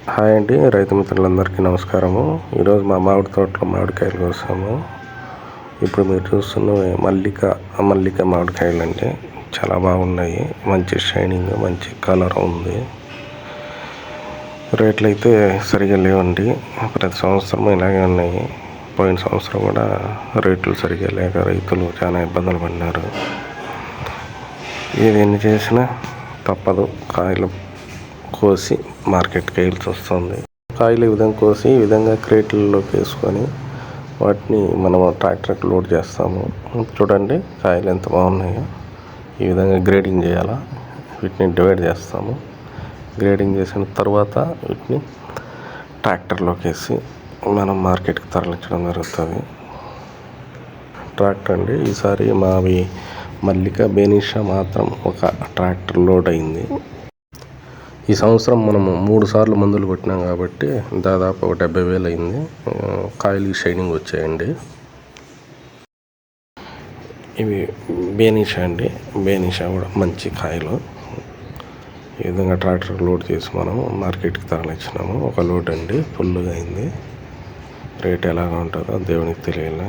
Hi అండి, రైతు మిత్రులందరికీ నమస్కారము. ఈరోజు మా మామిడి తోటలో మామిడికాయలు కోసాము. ఇప్పుడు మీరు చూస్తున్న మల్లిక మామిడికాయలు అంటే చాలా బాగున్నాయి. మంచి షైనింగ్, మంచి కలర్ ఉంది. రేట్లు అయితే సరిగా లేవండి. ప్రతి సంవత్సరం ఇలాగే ఉన్నాయి. పోయిన సంవత్సరం కూడా రేట్లు సరిగా లేక రైతులు చాలా ఇబ్బందులు పడినారు. ఏది ఎన్ని చేసినా తప్పదు, కాయలు కోసి మార్కెట్కి వేయాల్సి వస్తుంది. కాయలు ఈ విధంగా కోసి ఈ విధంగా క్రేట్లలోకి వేసుకొని వాటిని మనం ట్రాక్టర్కి లోడ్ చేస్తాము. చూడండి కాయలు ఎంత బాగున్నాయో. ఈ విధంగా గ్రేడింగ్ చేయాలా, వీటిని డివైడ్ చేస్తాము. గ్రేడింగ్ చేసిన తర్వాత వీటిని ట్రాక్టర్లోకి వేసి మనం మార్కెట్కి తరలించడం జరుగుతుంది. ట్రాక్టర్ అండి, ఈసారి మావి మల్లిక బేనిషా మాత్రం ఒక ట్రాక్టర్ లోడ్ అయింది. ఈ సంవత్సరం మనము 3 సార్లు మందులు కొట్టినాం కాబట్టి దాదాపు 70,000 అయింది. కాయలు షైనింగ్ వచ్చాయండి. ఇవి బేనిషా అండి, బేనిషా కూడా మంచి కాయలు. ఈ విధంగా ట్రాక్టర్ లోడ్ చేసి మనం మార్కెట్కి తరలించినాము. ఒక లోడ్ అండి, ఫుల్గా అయింది. రేట్ ఎలాగ ఉంటుందో దేవునికి తెలియాలి.